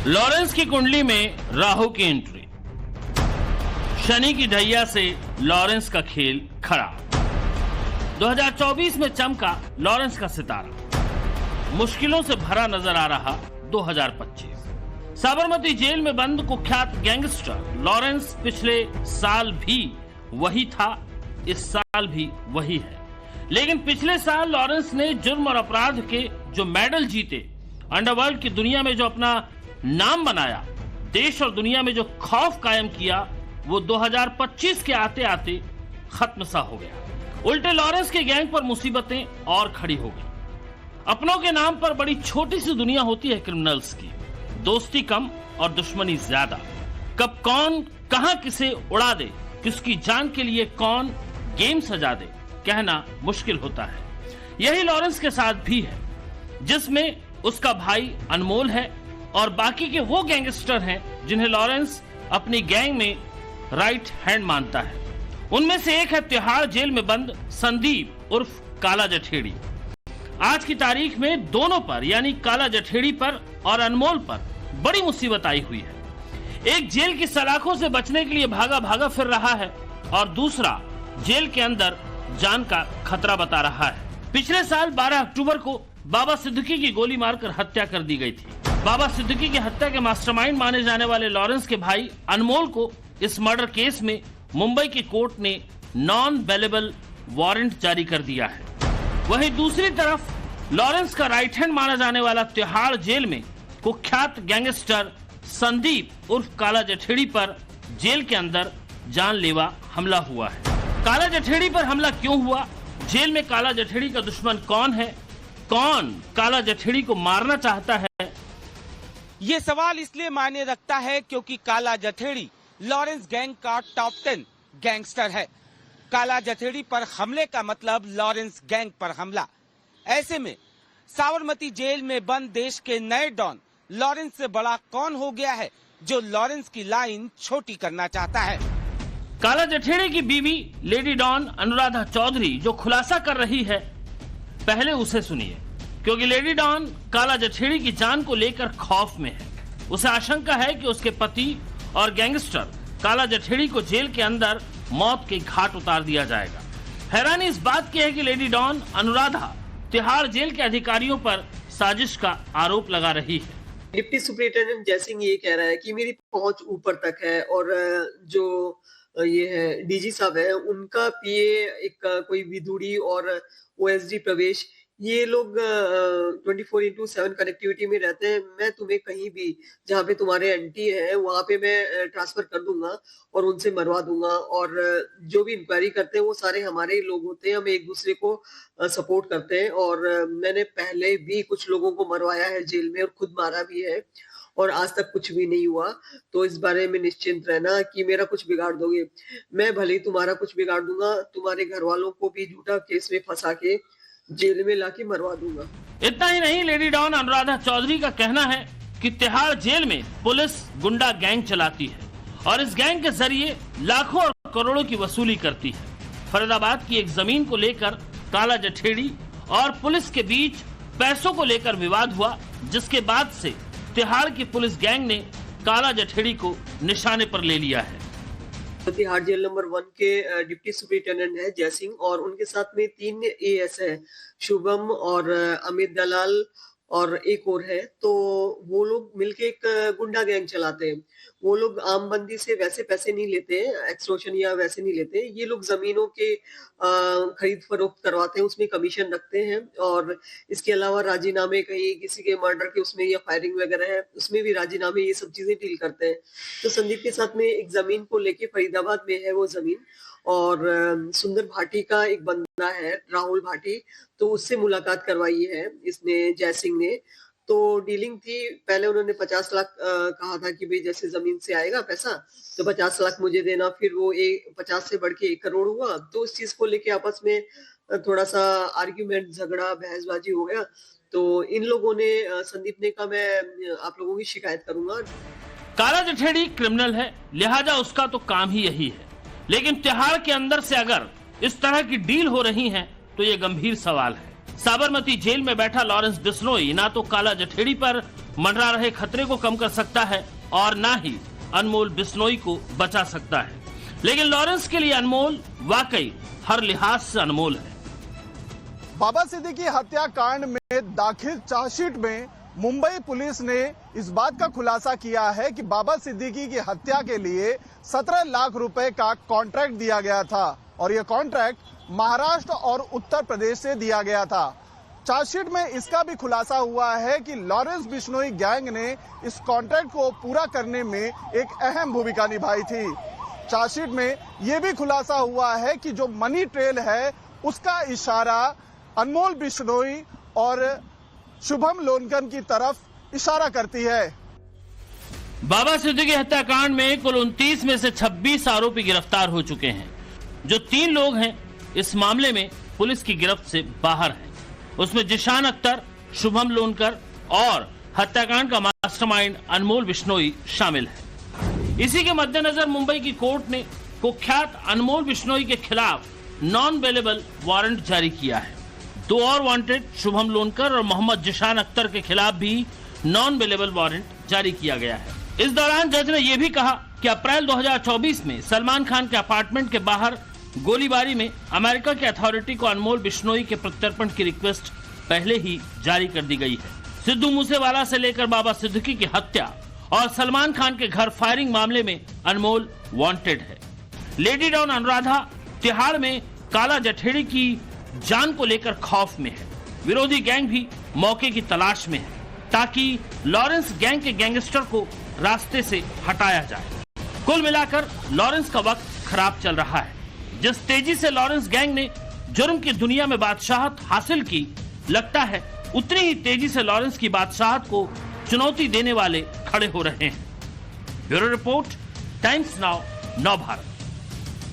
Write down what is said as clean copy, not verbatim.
Lawrence की कुंडली में राहु की एंट्री, शनि की ढैया से लॉरेंस का खेल खड़ा। 2024 में चमका लॉरेंस का सितारा, मुश्किलों से भरा नजर आ रहा 2025। साबरमती जेल में बंद कुख्यात गैंगस्टर लॉरेंस पिछले साल भी वही था, इस साल भी वही है। लेकिन पिछले साल लॉरेंस ने जुर्म और अपराध के जो मेडल जीते, अंडरवर्ल्ड की दुनिया में जो अपना नाम बनाया, देश और दुनिया में जो खौफ कायम किया, वो 2025 के आते आते खत्म सा हो गया। उल्टे लॉरेंस के गैंग पर मुसीबतें और खड़ी हो गई। अपनों के नाम पर बड़ी छोटी सी दुनिया होती है क्रिमिनल्स की, दोस्ती कम और दुश्मनी ज्यादा। कब कौन कहां किसे उड़ा दे, किसकी जान के लिए कौन गेम सजा दे, कहना मुश्किल होता है। यही लॉरेंस के साथ भी है, जिसमें उसका भाई अनमोल है और बाकी के वो गैंगस्टर हैं जिन्हें लॉरेंस अपनी गैंग में राइट हैंड मानता है। उनमें से एक है तिहाड़ जेल में बंद संदीप उर्फ काला जठेड़ी। आज की तारीख में दोनों पर, यानी काला जठेड़ी पर और अनमोल पर बड़ी मुसीबत आई हुई है। एक जेल की सलाखों से बचने के लिए भागा भागा फिर रहा है और दूसरा जेल के अंदर जान का खतरा बता रहा है। पिछले साल 12 अक्टूबर को बाबा सिद्दीकी की गोली मारकर हत्या कर दी गई थी। बाबा सिद्दीकी की हत्या के मास्टरमाइंड माने जाने वाले लॉरेंस के भाई अनमोल को इस मर्डर केस में मुंबई की कोर्ट ने नॉन बेलेबल वारंट जारी कर दिया है। वहीं दूसरी तरफ लॉरेंस का राइट हैंड माना जाने वाला तिहाड़ जेल में कुख्यात गैंगस्टर संदीप उर्फ काला जठेड़ी पर जेल के अंदर जानलेवा हमला हुआ है। काला जठेड़ी पर हमला क्यों हुआ? जेल में काला जठेड़ी का दुश्मन कौन है? कौन काला जठेड़ी को मारना चाहता है? ये सवाल इसलिए मायने रखता है क्योंकि काला जठेड़ी लॉरेंस गैंग का टॉप 10 गैंगस्टर है। काला जठेड़ी पर हमले का मतलब लॉरेंस गैंग पर हमला। ऐसे में साबरमती जेल में बंद देश के नए डॉन लॉरेंस से बड़ा कौन हो गया है जो लॉरेंस की लाइन छोटी करना चाहता है? काला जठेड़ी की बीवी लेडी डॉन अनुराधा चौधरी जो खुलासा कर रही है, पहले उसे सुनिए, क्योंकि लेडी डॉन काला जठेड़ी की जान को लेकर खौफ में है। उसे आशंका है कि उसके पति और गैंगस्टर काला जठेड़ी को जेल के अंदर मौत के घाट उतार दिया जाएगा। हैरानी इस बात की है कि lady don Anuradha Tihar jail के अधिकारियों पर साजिश का आरोप लगा रही है। डिप्टी सुपरिटेंडेंट जयसिंह ये कह रहा है कि मेरी पहुंच ऊपर तक है और जो ये है डीजी साहब है, उनका पीए एक कोई विधुड़ी और ओएसडी प्रवेश, ये लोग 24/7 कनेक्टिविटी में रहते हैं। मैं तुम्हें कहीं भी जहाँ पे तुम्हारे एंटी है वहां पे मैं ट्रांसफर कर दूंगा और उनसे मरवा दूंगा। और जो भी इंक्वायरी करते हैं वो सारे हमारे ही लोग होते हैं, हम एक दूसरे को सपोर्ट करते हैं। और मैंने पहले भी कुछ लोगों को मरवाया है जेल में और खुद मारा भी है और आज तक कुछ भी नहीं हुआ। तो इस बारे में निश्चिंत रहना कि मेरा कुछ बिगाड़ दोगे, मैं भले ही तुम्हारा कुछ बिगाड़ दूंगा, तुम्हारे घर वालों को भी झूठा केस में फंसा के जेल में लाके मरवा दूंगा। इतना ही नहीं, लेडी डॉन अनुराधा चौधरी का कहना है कि तिहाड़ जेल में पुलिस गुंडा गैंग चलाती है और इस गैंग के जरिए लाखों और करोड़ों की वसूली करती है। फरीदाबाद की एक जमीन को लेकर काला जठेड़ी और पुलिस के बीच पैसों को लेकर विवाद हुआ, जिसके बाद से तिहाड़ की पुलिस गैंग ने काला जठेड़ी को निशाने पर ले लिया है। तिहाड़ जेल नंबर 1 के डिप्टी सुपरिटेंडेंट है जयसिंह और उनके साथ में 3 एएस है, शुभम और अमित दलाल और एक और है। तो वो लोग मिलके एक गुंडा गैंग चलाते हैं। वो लोग आम बंदी से वैसे पैसे नहीं लेते हैं, एक्सटॉर्शन या वैसे नहीं लेते हैं। ये लोग जमीनों के खरीद फरोख्त करवाते हैं, उसमें कमीशन रखते हैं। और इसके अलावा राजीनामे, कहीं किसी के मर्डर के उसमें या फायरिंग वगैरह है उसमें भी राजीनामे, ये सब चीजें डील करते हैं। तो संदीप के साथ में एक जमीन को लेके फरीदाबाद में है वो जमीन, और सुंदर भाटी का एक बंदा है राहुल भाटी, तो उससे मुलाकात करवाई है इसने जयसिंह ने। तो डीलिंग थी, पहले उन्होंने 50 लाख कहा था कि भाई जैसे जमीन से आएगा पैसा तो 50 लाख मुझे देना, फिर वो 50 से बढ़ के 1 करोड़ हुआ। तो इस चीज को लेके आपस में थोड़ा सा आर्ग्यूमेंट, झगड़ा, बहसबाजी हो गया। तो इन लोगों ने, संदीप ने कहा मैं आप लोगों की शिकायत करूंगा। काला जठेड़ी क्रिमिनल है, लिहाजा उसका तो काम ही यही है। लेकिन तिहाड़ के अंदर से अगर इस तरह की डील हो रही है तो ये गंभीर सवाल है। साबरमती जेल में बैठा लॉरेंस बिश्नोई ना तो काला जठेड़ी पर मंडरा रहे खतरे को कम कर सकता है और न ही अनमोल बिश्नोई को बचा सकता है। लेकिन लॉरेंस के लिए अनमोल वाकई हर लिहाज से अनमोल है। बाबा सिद्दीकी हत्याकांड में दाखिल चार्जशीट में मुंबई पुलिस ने इस बात का खुलासा किया है कि बाबा सिद्दीकी की हत्या के लिए 17 लाख रुपए का कॉन्ट्रैक्ट दिया गया था और यह कॉन्ट्रैक्ट महाराष्ट्र और उत्तर प्रदेश से दिया गया था। चार्जशीट में इसका भी खुलासा हुआ है कि लॉरेंस बिश्नोई गैंग ने इस कॉन्ट्रैक्ट को पूरा करने में एक अहम भूमिका निभाई थी। चार्जशीट में यह भी खुलासा हुआ है कि जो मनी ट्रेल है उसका इशारा अनमोल बिश्नोई और शुभम लोनकर की तरफ इशारा करती है। बाबा सिद्दीकी हत्याकांड में कुल 29 में से 26 आरोपी गिरफ्तार हो चुके हैं। जो 3 लोग हैं इस मामले में पुलिस की गिरफ्त से बाहर हैं। उसमें जिशान अख्तर, शुभम लोनकर और हत्याकांड का मास्टरमाइंड अनमोल बिश्नोई शामिल है। इसी के मद्देनजर मुंबई की कोर्ट ने कुख्यात अनमोल बिश्नोई के खिलाफ नॉन बेलेबल वारंट जारी किया है। 2 और वांटेड शुभम लोनकर और मोहम्मद जिशान अख्तर के खिलाफ भी नॉन बेलेबल वारंट जारी किया गया है। इस दौरान जज ने यह भी कहा कि अप्रैल 2024 में सलमान खान के अपार्टमेंट के बाहर गोलीबारी में अमेरिका की अथॉरिटी को अनमोल बिश्नोई के प्रत्यर्पण की रिक्वेस्ट पहले ही जारी कर दी गई है। सिद्धू मूसेवाला से लेकर बाबा सिद्दीकी की हत्या और सलमान खान के घर फायरिंग मामले में अनमोल वांटेड है। लेडी डॉन अनुराधा तिहाड़ में काला जठेड़ी की जान को लेकर खौफ में है। विरोधी गैंग भी मौके की तलाश में है ताकि लॉरेंस गैंग के गैंगस्टर को रास्ते से हटाया जाए। कुल मिलाकर लॉरेंस का वक्त खराब चल रहा है। जिस तेजी से लॉरेंस गैंग ने जुर्म की दुनिया में बादशाहत हासिल की, लगता है उतनी ही तेजी से लॉरेंस की बादशाहत को चुनौती देने वाले खड़े हो रहे हैं। ब्यूरो रिपोर्ट, टाइम्स नाउ, नव भारत।